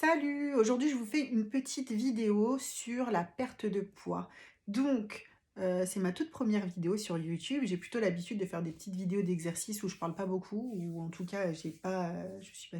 Salut! Aujourd'hui, je vous fais une petite vidéo sur la perte de poids. Donc, c'est ma toute première vidéo sur YouTube. J'ai plutôt l'habitude de faire des petites vidéos d'exercice où je parle pas beaucoup ou en tout cas, je suis pas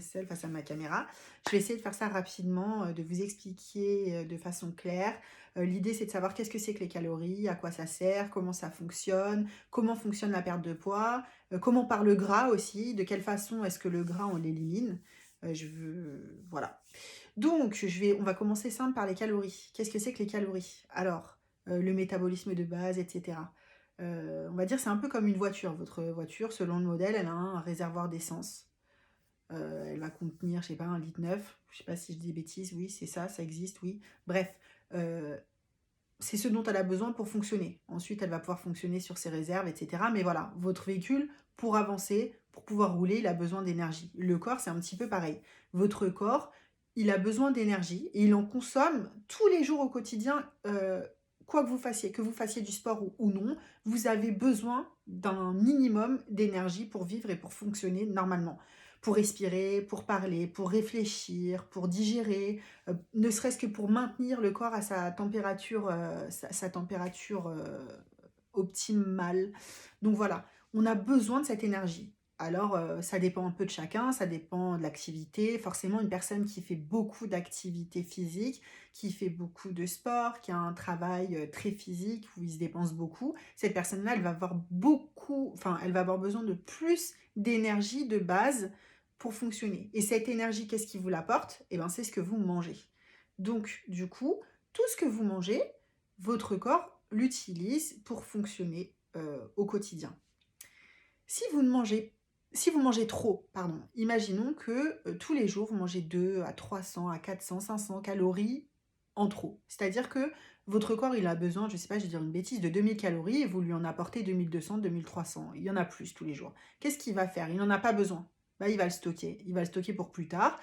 seule face à ma caméra. Je vais essayer de faire ça rapidement, de vous expliquer, de façon claire. L'idée, c'est de savoir qu'est-ce que c'est que les calories, à quoi ça sert, comment fonctionne la perte de poids, comment part le gras aussi, de quelle façon est-ce que le gras, on l'élimine. Voilà. Donc, on va commencer simple par les calories. Qu'est-ce que c'est que les calories? Alors, le métabolisme de base, etc. On va dire c'est un peu comme une voiture. Votre voiture, selon le modèle, elle a un réservoir d'essence. Elle va contenir, je sais pas, 1,9 litre. Je sais pas si je dis des bêtises. Oui, c'est ça, ça existe, oui. Bref, euh, c'est ce dont elle a besoin pour fonctionner. Ensuite, elle va pouvoir fonctionner sur ses réserves, etc. Mais voilà, votre véhicule, pour avancer, pour pouvoir rouler, il a besoin d'énergie. Le corps, c'est un petit peu pareil. Votre corps, il a besoin d'énergie et il en consomme tous les jours au quotidien, quoi que vous fassiez du sport ou non, vous avez besoin d'un minimum d'énergie pour vivre et pour fonctionner normalement. Pour respirer, pour parler, pour réfléchir, pour digérer, ne serait-ce que pour maintenir le corps à sa température optimale. Donc voilà, on a besoin de cette énergie. Alors, ça dépend un peu de chacun, ça dépend de l'activité. Forcément, une personne qui fait beaucoup d'activités physiques, qui fait beaucoup de sport, qui a un travail très physique où il se dépense beaucoup, cette personne-là, elle va avoir besoin de plus d'énergie de base pour fonctionner. Et cette énergie, qu'est-ce qui vous l'apporte? Eh bien, c'est ce que vous mangez. Donc, du coup, tout ce que vous mangez, votre corps l'utilise pour fonctionner au quotidien. Si vous ne mangez si vous mangez trop, pardon, imaginons que tous les jours vous mangez 2 à 300 à 400, 500 calories en trop. C'est-à-dire que votre corps, il a besoin, je sais pas, je vais dire une bêtise, de 2000 calories et vous lui en apportez 2200, 2300. Il y en a plus tous les jours. Qu'est-ce qu'il va faire? Il n'en a pas besoin. Bah, il va le stocker. Il va le stocker pour plus tard,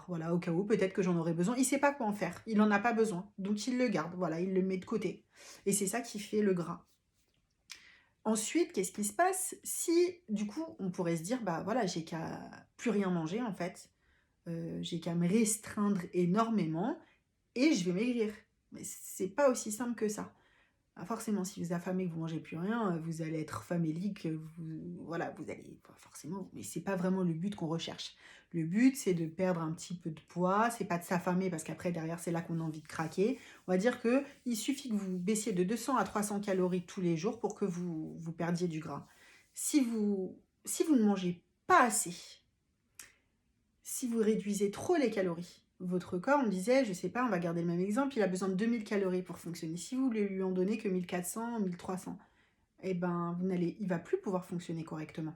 voilà, au cas où, peut-être que j'en aurai besoin. Il ne sait pas quoi en faire. Il n'en a pas besoin. Donc il le garde, voilà, il le met de côté. Et c'est ça qui fait le gras. Ensuite, qu'est-ce qui se passe? Si, du coup, on pourrait se dire, bah voilà, j'ai qu'à plus rien manger en fait, j'ai qu'à me restreindre énormément et je vais maigrir. Mais c'est pas aussi simple que ça. Ah, forcément, si vous affamez, que vous mangez plus rien, vous allez être famélique, voilà, vous allez forcément, mais c'est pas vraiment le but qu'on recherche. Le but, c'est de perdre un petit peu de poids, c'est pas de s'affamer parce qu'après, derrière, c'est là qu'on a envie de craquer. On va dire que il suffit que vous baissiez de 200 à 300 calories tous les jours pour que vous perdiez du gras. Si vous ne mangez pas assez, si vous réduisez trop les calories, votre corps, on disait, je sais pas, on va garder le même exemple, il a besoin de 2000 calories pour fonctionner. Si vous lui en donnez que 1400, 1300, eh ben, il va plus pouvoir fonctionner correctement.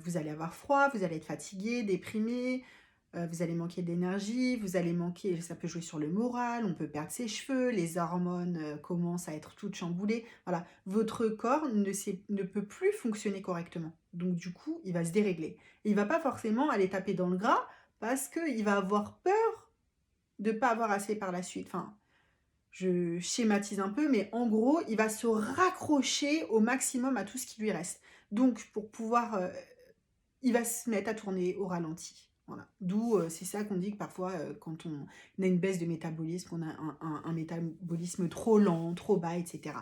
Vous allez avoir froid, vous allez être fatigué, déprimé, vous allez manquer d'énergie, ça peut jouer sur le moral, on peut perdre ses cheveux, les hormones commencent à être toutes chamboulées. Voilà, votre corps ne peut plus fonctionner correctement. Donc du coup, il va se dérégler. Et il va pas forcément aller taper dans le gras parce qu'il va avoir peur de ne pas avoir assez par la suite. Enfin, je schématise un peu, mais en gros, il va se raccrocher au maximum à tout ce qui lui reste. Donc, il va se mettre à tourner au ralenti. Voilà. D'où, c'est ça qu'on dit que parfois, quand on a une baisse de métabolisme, on a un métabolisme trop lent, trop bas, etc.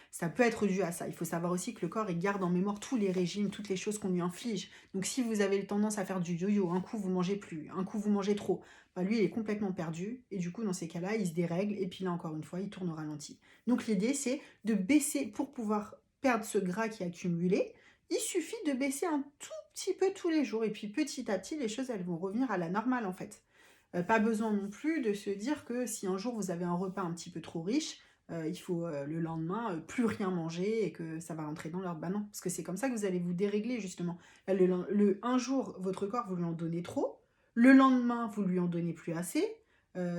Ça peut être dû à ça. Il faut savoir aussi que le corps, il garde en mémoire tous les régimes, toutes les choses qu'on lui inflige. Donc si vous avez tendance à faire du yo-yo, un coup vous mangez plus, un coup vous mangez trop, bah lui il est complètement perdu. Et du coup, dans ces cas-là, il se dérègle et puis là encore une fois, il tourne au ralenti. Donc l'idée, c'est de baisser pour pouvoir perdre ce gras qui est accumulé. Il suffit de baisser un tout petit peu tous les jours. Et puis petit à petit, les choses, elles vont revenir à la normale en fait. Pas besoin non plus de se dire que si un jour vous avez un repas un petit peu trop riche, il faut le lendemain plus rien manger et que ça va rentrer dans l'ordre. Bah non, parce que c'est comme ça que vous allez vous dérégler justement. Là, un jour, votre corps, vous lui en donnez trop. Le lendemain, vous lui en donnez plus assez.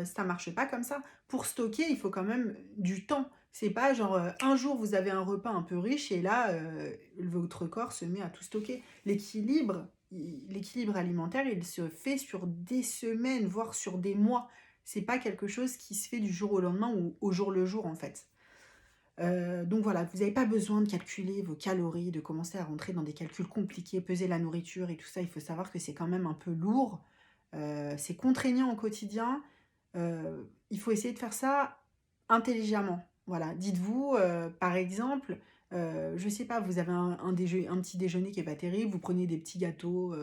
Ça marche pas comme ça. Pour stocker, il faut quand même du temps. C'est pas genre un jour vous avez un repas un peu riche et là votre corps se met à tout stocker. L'équilibre alimentaire, il se fait sur des semaines, voire sur des mois. C'est pas quelque chose qui se fait du jour au lendemain ou au jour le jour en fait. Donc voilà, vous n'avez pas besoin de calculer vos calories, de commencer à rentrer dans des calculs compliqués, peser la nourriture et tout ça. Il faut savoir que c'est quand même un peu lourd. c'est contraignant au quotidien. Il faut essayer de faire ça intelligemment. Voilà, dites-vous, par exemple, je sais pas, vous avez un petit déjeuner qui est pas terrible, vous prenez des petits gâteaux,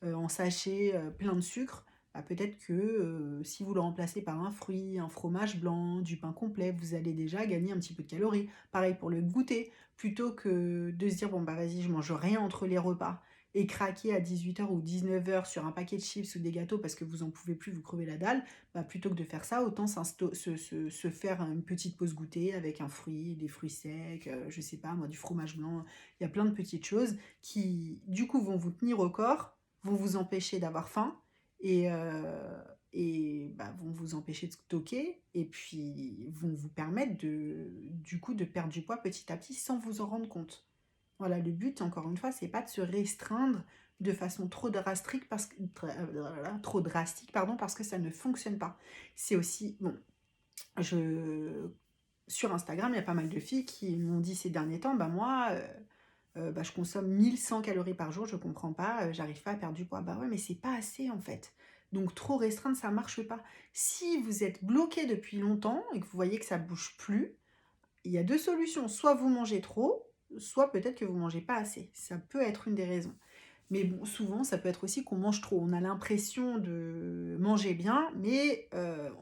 en sachet, plein de sucre. Bah, peut-être que, si vous le remplacez par un fruit, un fromage blanc, du pain complet, vous allez déjà gagner un petit peu de calories. Pareil pour le goûter, plutôt que de se dire: «Bon, bah, vas-y, je mange rien entre les repas» et craquer à 18 h ou 19 h sur un paquet de chips ou des gâteaux parce que vous en pouvez plus, vous crevez la dalle, bah, plutôt que de faire ça, autant se faire une petite pause goûter avec un fruit, des fruits secs, je sais pas moi, du fromage blanc. Il y a plein de petites choses qui, du coup, vont vous tenir au corps, vont vous empêcher d'avoir faim et bah, vont vous empêcher de stocker et puis vont vous permettre du coup, de perdre du poids petit à petit sans vous en rendre compte. Voilà, le but, encore une fois, c'est pas de se restreindre de façon trop drastique, pardon, parce que ça ne fonctionne pas. C'est aussi, bon, je, sur Instagram, il y a pas mal de filles qui m'ont dit ces derniers temps, bah moi, bah, je consomme 1100 calories par jour, je comprends pas, j'arrive pas à perdre du poids. Bah ouais, mais c'est pas assez en fait. Donc trop restreindre, ça marche pas. Si vous êtes bloqué depuis longtemps et que vous voyez que ça bouge plus, il y a 2 solutions, soit vous mangez trop, soit peut-être que vous mangez pas assez. Ça peut être une des raisons. Mais bon, souvent, ça peut être aussi qu'on mange trop. On a l'impression de manger bien, mais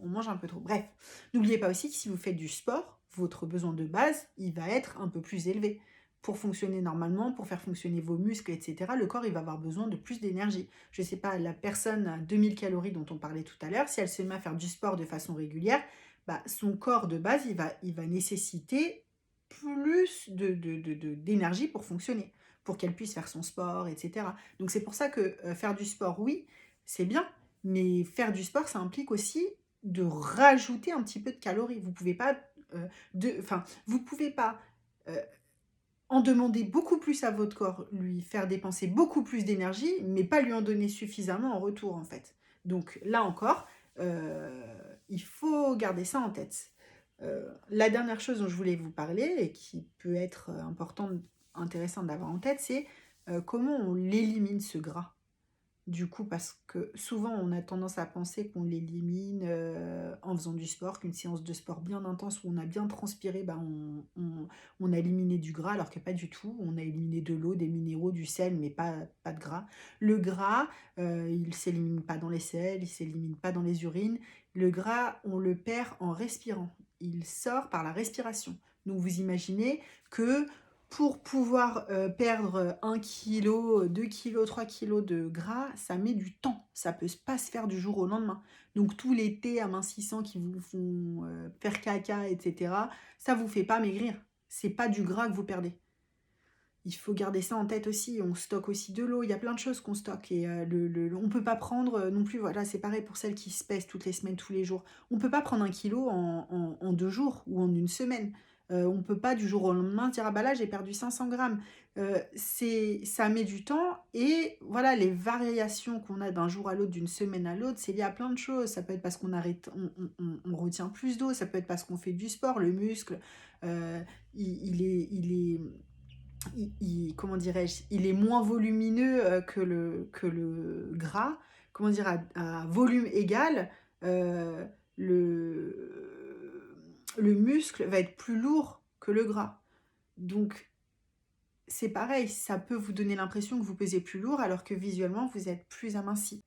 on mange un peu trop. Bref, n'oubliez pas aussi que si vous faites du sport, votre besoin de base, il va être un peu plus élevé. Pour fonctionner normalement, pour faire fonctionner vos muscles, etc., le corps, il va avoir besoin de plus d'énergie. Je ne sais pas, la personne à 2000 calories dont on parlait tout à l'heure, si elle se met à faire du sport de façon régulière, bah, son corps de base, il va nécessiter plus d'énergie pour fonctionner, pour qu'elle puisse faire son sport, etc. Donc c'est pour ça que faire du sport, oui, c'est bien, mais faire du sport, ça implique aussi de rajouter un petit peu de calories. Vous pouvez pas, vous pouvez pas euh, en demander beaucoup plus à votre corps, lui faire dépenser beaucoup plus d'énergie, mais pas lui en donner suffisamment en retour, en fait. Donc là encore, il faut garder ça en tête. La dernière chose dont je voulais vous parler et qui peut être importante, intéressante d'avoir en tête, c'est comment on l'élimine ce gras. Du coup, parce que souvent, on a tendance à penser qu'on l'élimine en faisant du sport, qu'une séance de sport bien intense où on a bien transpiré, bah, on a éliminé du gras, alors que pas du tout. On a éliminé de l'eau, des minéraux, du sel, mais pas de gras. Le gras, il ne s'élimine pas dans les selles, il ne s'élimine pas dans les urines. Le gras, on le perd en respirant. Il sort par la respiration. Donc vous imaginez que pour pouvoir perdre 1 kilo, 2 kilos, 3 kilos de gras, ça met du temps. Ça peut pas se faire du jour au lendemain. Donc tous les thés amincissants qui vous font faire caca, etc., ça vous fait pas maigrir. C'est pas du gras que vous perdez. Il faut garder ça en tête aussi. On stocke aussi de l'eau. Il y a plein de choses qu'on stocke. Et on peut pas prendre non plus. Voilà, c'est pareil pour celles qui se pèsent toutes les semaines, tous les jours. On peut pas prendre 1 kilo en 2 jours ou en une semaine. On peut pas du jour au lendemain dire ah bah là j'ai perdu 500 grammes. Ça met du temps et voilà les variations qu'on a d'un jour à l'autre, d'une semaine à l'autre, c'est lié à plein de choses. Ça peut être parce qu'on arrête, on retient plus d'eau. Ça peut être parce qu'on fait du sport, le muscle. euh, comment dirais-je, il est moins volumineux que le gras. Comment dire, à volume égal, euh, le muscle va être plus lourd que le gras. Donc, c'est pareil, ça peut vous donner l'impression que vous pesez plus lourd alors que visuellement, vous êtes plus aminci.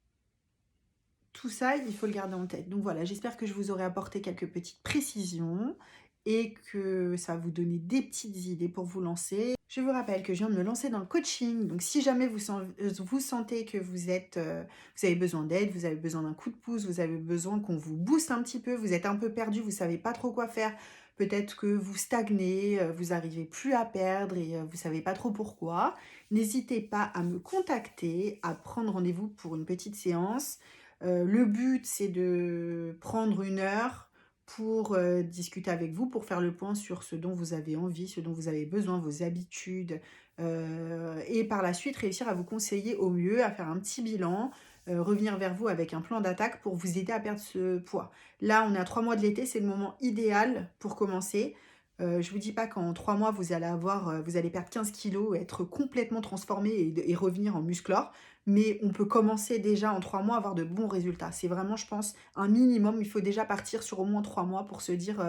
Tout ça, il faut le garder en tête. Donc voilà, j'espère que je vous aurai apporté quelques petites précisions et que ça va vous donner des petites idées pour vous lancer. Je vous rappelle que je viens de me lancer dans le coaching. Donc si jamais vous sentez que vous avez besoin d'aide, vous avez besoin d'un coup de pouce, vous avez besoin qu'on vous booste un petit peu, vous êtes un peu perdu, vous ne savez pas trop quoi faire, peut-être que vous stagnez, vous n'arrivez plus à perdre et vous ne savez pas trop pourquoi, n'hésitez pas à me contacter, à prendre rendez-vous pour une petite séance. Le but, c'est de prendre 1 heure pour discuter avec vous, pour faire le point sur ce dont vous avez envie, ce dont vous avez besoin, vos habitudes, et par la suite réussir à vous conseiller au mieux, à faire un petit bilan, revenir vers vous avec un plan d'attaque pour vous aider à perdre ce poids. Là, on est à 3 mois de l'été, c'est le moment idéal pour commencer. Je vous dis pas qu'en 3 mois, vous allez perdre 15 kilos, être complètement transformé et revenir en musclore, mais on peut commencer déjà en 3 mois à avoir de bons résultats. C'est vraiment, je pense, un minimum. Il faut déjà partir sur au moins 3 mois pour se dire,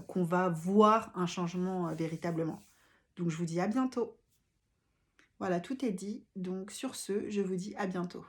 qu'on va voir un changement, véritablement. Donc je vous dis à bientôt. Voilà, tout est dit. Donc sur ce, je vous dis à bientôt.